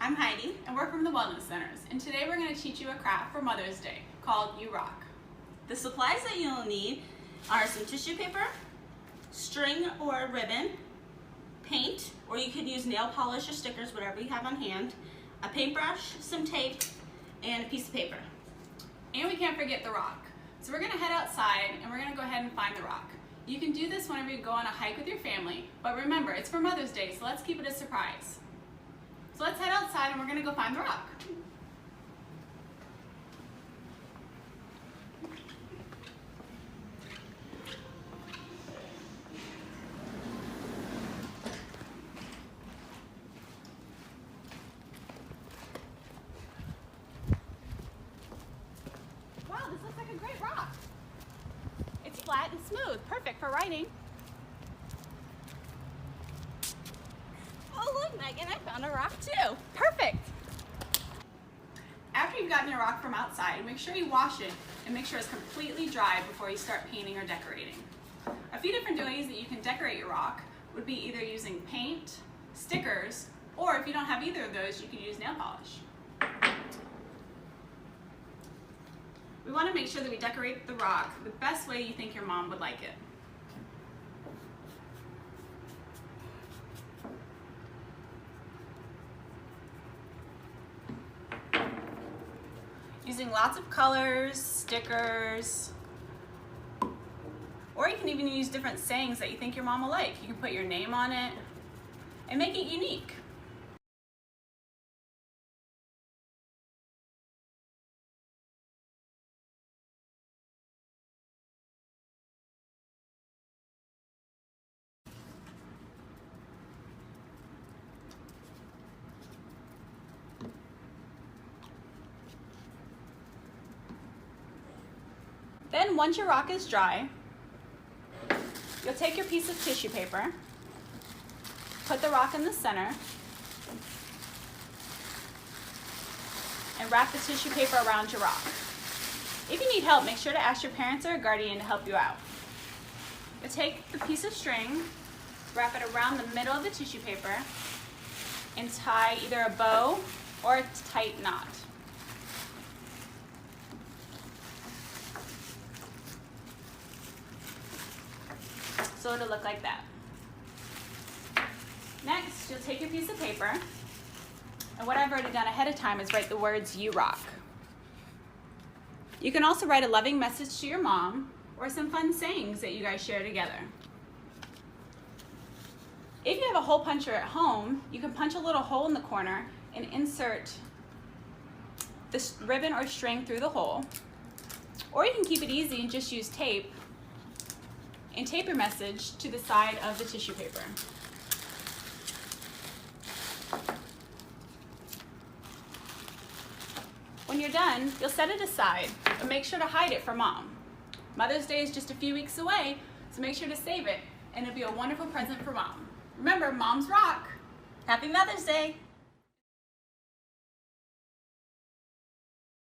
I'm Heidi, and we're from the Wellness Centers, and today we're going to teach you a craft for Mother's Day called You Rock. The supplies that you'll need are some tissue paper, string or ribbon, paint, or you could use nail polish or stickers, whatever you have on hand, a paintbrush, some tape, and a piece of paper. And we can't forget the rock. So we're going to head outside and we're going to go ahead and find the rock. You can do this whenever you go on a hike with your family, but remember, it's for Mother's Day, so let's keep it a surprise. So let's head outside and we're going to go find the rock. Wow, this looks like a great rock. It's flat and smooth, perfect for writing. Oh look, Megan, I found a rock too. Perfect. After you've gotten your rock from outside, make sure you wash it and make sure it's completely dry before you start painting or decorating. A few different ways that you can decorate your rock would be either using paint, stickers, or if you don't have either of those, you can use nail polish. We want to make sure that we decorate the rock the best way you think your mom would like it. Using lots of colors, stickers, or you can even use different sayings that you think your mom will like. You can put your name on it and make it unique. Then once your rock is dry, you'll take your piece of tissue paper, put the rock in the center, and wrap the tissue paper around your rock. If you need help, make sure to ask your parents or a guardian to help you out. You'll take the piece of string, wrap it around the middle of the tissue paper, and tie either a bow or a tight knot. So it'll look like that. Next, you'll take your piece of paper, and what I've already done ahead of time is write the words "You Rock." You can also write a loving message to your mom or some fun sayings that you guys share together. If you have a hole puncher at home, you can punch a little hole in the corner and insert this ribbon or string through the hole, or you can keep it easy and just use tape and tape your message to the side of the tissue paper. When you're done, you'll set it aside, but make sure to hide it for Mom. Mother's Day is just a few weeks away, so make sure to save it, and it'll be a wonderful present for Mom. Remember, Moms rock! Happy Mother's Day!